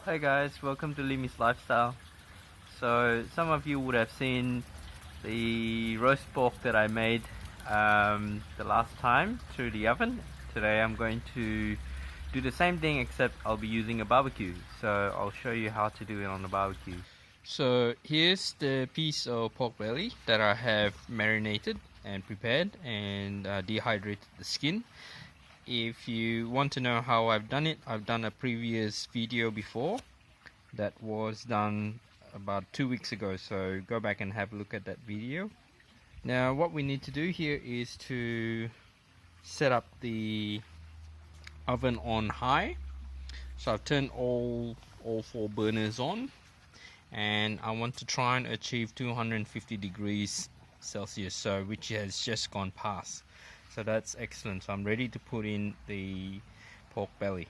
Hey guys, welcome to Limmies Lifestyle. So some of you would have seen the roast pork that I made the last time through the oven. Today I'm going to do the same thing, except I'll be using a barbecue. So I'll show you how to do it on the barbecue. So here's the piece of pork belly that I have marinated and prepared and dehydrated the skin. If you want to know how I've done it, I've done a previous video before that was done about 2 weeks ago, so go back and have a look at that video. Now what we need to do here is to set up the oven on high. So I've turned all 4 burners on, and I want to try and achieve 250 degrees Celsius, so which has just gone past. So that's excellent. So I'm ready to put in the pork belly.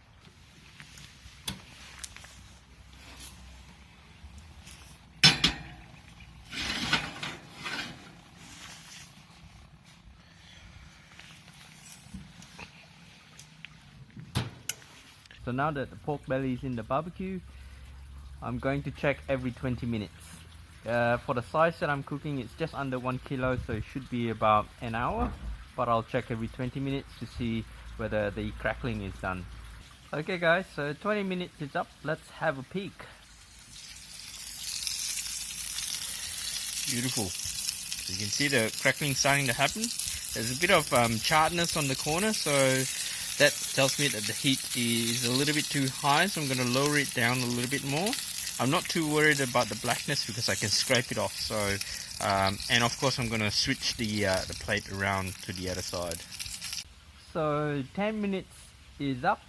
So now that the pork belly is in the barbecue, I'm going to check every 20 minutes. For the size that I'm cooking, it's just under 1 kilo, so it should be about an hour. But I'll check every 20 minutes to see whether the crackling is done. Okay guys, so 20 minutes is up. Let's have a peek. Beautiful. So you can see the crackling starting to happen. There's a bit of charredness on the corner, so that tells me that the heat is a little bit too high, so I'm going to lower it down a little bit more. I'm not too worried about the blackness because I can scrape it off. So, and of course I'm going to switch the plate around to the other side. So 10 minutes is up.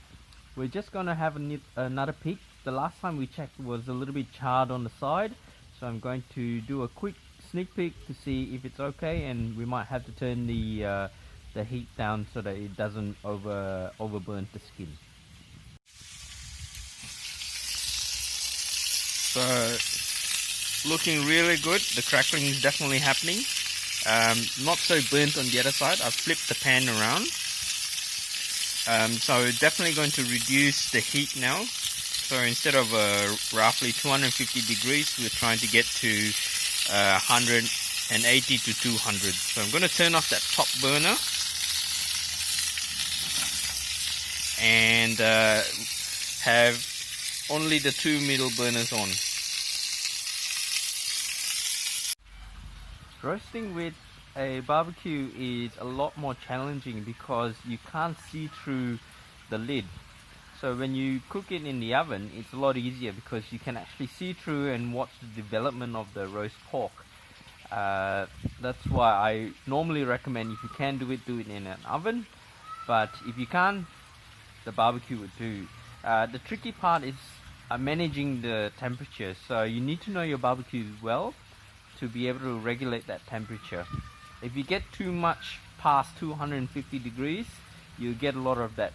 We're just going to have another peek. The last time we checked was a little bit charred on the side, so I'm going to do a quick sneak peek to see if it's okay, and we might have to turn the heat down so that it doesn't overburn the skin. So looking really good. The crackling is definitely happening. Not so burnt on the other side. I've flipped the pan around. So definitely going to reduce the heat now. So instead of roughly 250 degrees, we're trying to get to 180 to 200. So I'm going to turn off that top burner and have only the 2 middle burners on. Roasting with a barbecue is a lot more challenging because you can't see through the lid. So when you cook it in the oven, it's a lot easier because you can actually see through and watch the development of the roast pork. That's why I normally recommend, if you can do it in an oven, but if you can't, the barbecue would do. The tricky part is managing the temperature, so you need to know your barbecue well to be able to regulate that temperature. If you get too much past 250 degrees, you get a lot of that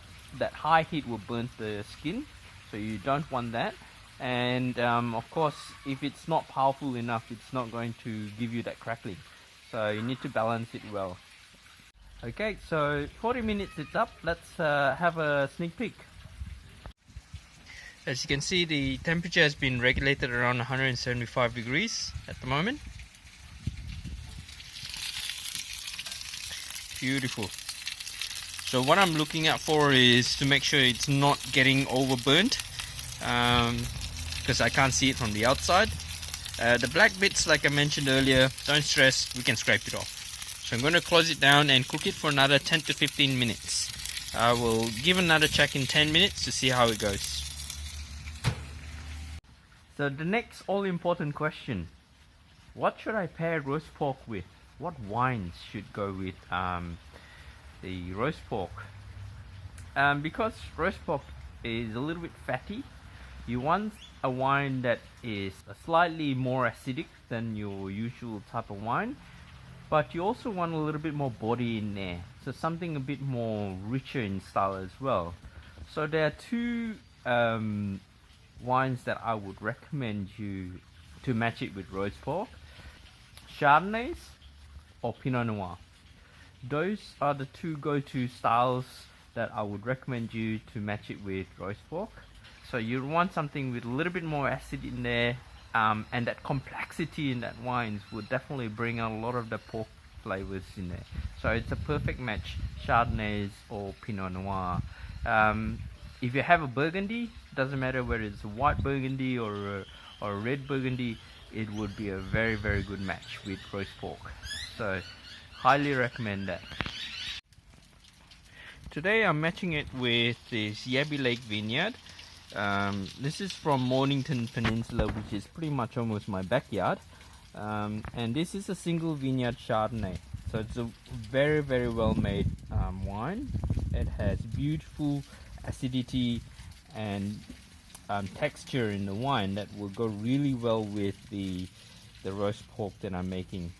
high heat will burn the skin, so you don't want that. And of course, if it's not powerful enough, it's not going to give you that crackling, so you need to balance it well. Okay, so 40 minutes is up. Let's have a sneak peek. As you can see, the temperature has been regulated around 175 degrees at the moment. Beautiful. So what I'm looking out for is to make sure it's not getting overburnt, because I can't see it from the outside. The black bits, like I mentioned earlier, don't stress, we can scrape it off. So I'm going to close it down and cook it for another 10 to 15 minutes. I will give another check in 10 minutes to see how it goes. So the next all-important question: what should I pair roast pork with? What wines should go with the roast pork? Because roast pork is a little bit fatty, you want a wine that is slightly more acidic than your usual type of wine, but you also want a little bit more body in there, so something a bit more richer in style as well. So there are 2 wines that I would recommend you to match it with roast pork: Chardonnays or Pinot Noir. Those are the 2 go-to styles that I would recommend you to match it with roast pork. So you want something with a little bit more acid in there, and that complexity in that wines would definitely bring out a lot of the pork flavors in there. So it's a perfect match, Chardonnays or Pinot Noir. If you have a Burgundy, doesn't matter whether it's a white Burgundy or a red Burgundy, it would be a very, very good match with roast pork. So highly recommend that. Today I'm matching it with this Yabby Lake Vineyard. This is from Mornington Peninsula, which is pretty much almost my backyard. And this is a single vineyard Chardonnay. So it's a very, very well made wine. It has beautiful acidity and texture in the wine that will go really well with the roast pork that I'm making.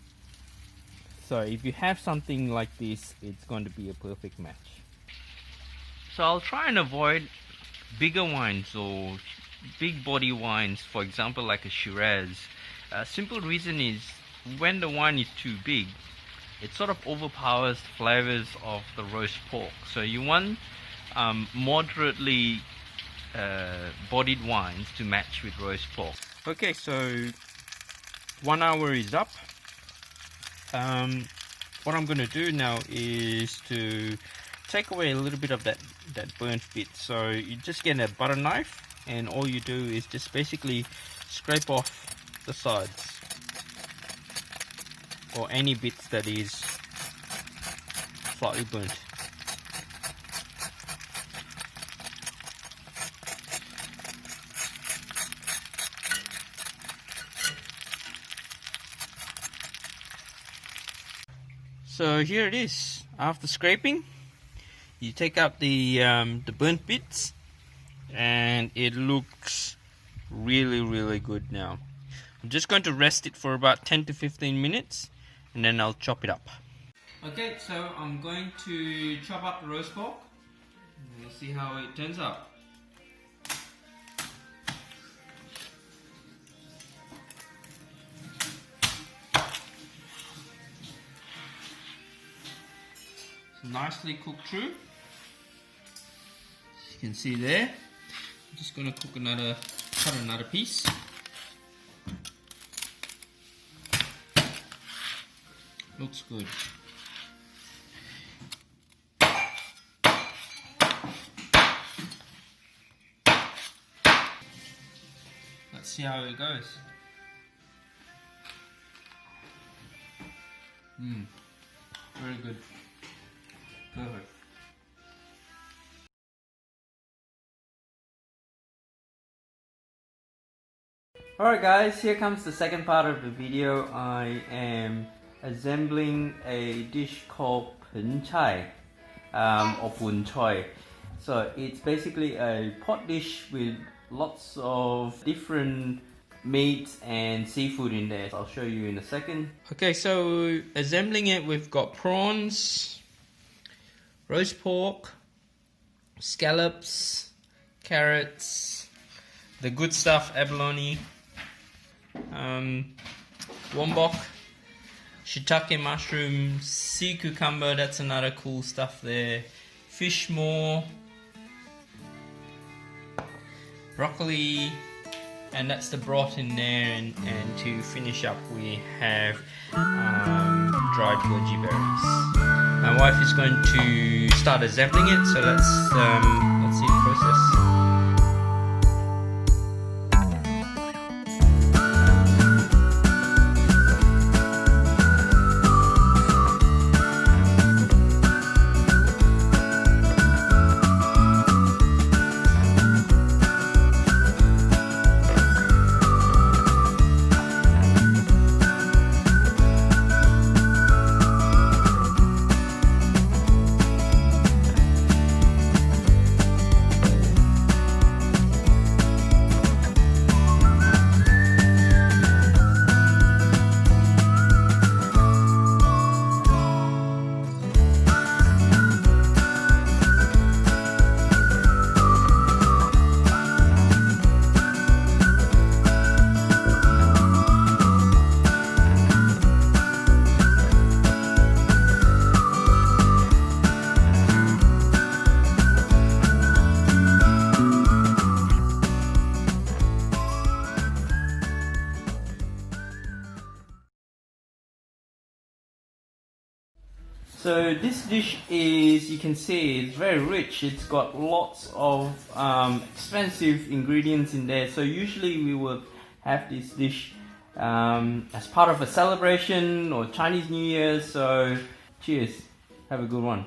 So if you have something like this, it's going to be a perfect match. So I'll try and avoid bigger wines or big body wines, for example like a Shiraz. Simple reason is when the wine is too big, it sort of overpowers the flavors of the roast pork. So you want moderately bodied wines to match with roast pork. Okay, so 1 hour is up. What I'm going to do now is to take away a little bit of that burnt bit. So you just get a butter knife, and all you do is just basically scrape off the sides or any bits that is slightly burnt. So here it is. After scraping, you take out the burnt bits, and it looks really, really good now. I'm just going to rest it for about 10 to 15 minutes, and then I'll chop it up. Okay, so I'm going to chop up the roast pork. We'll see how it turns out. It's nicely cooked through. As you can see there. I'm just going to cut another piece. Looks good. Let's see how it goes. Very good. Perfect. Alright guys, here comes the second part of the video. I am assembling a dish called Pen Cai or Poon Choi. So it's basically a pot dish with lots of different meats and seafood in there. I'll show you in a second. Okay, so assembling it, we've got prawns, roast pork, scallops, carrots, the good stuff, abalone, wombok, shiitake mushrooms, sea cucumber, that's another cool stuff there, fish maw, broccoli, and that's the broth in there, and to finish up we have dried goji berries. My wife is going to start assembling it, so let's see the process. So this dish is, you can see, it's very rich. It's got lots of expensive ingredients in there. So usually we would have this dish as part of a celebration or Chinese New Year. So cheers, have a good one.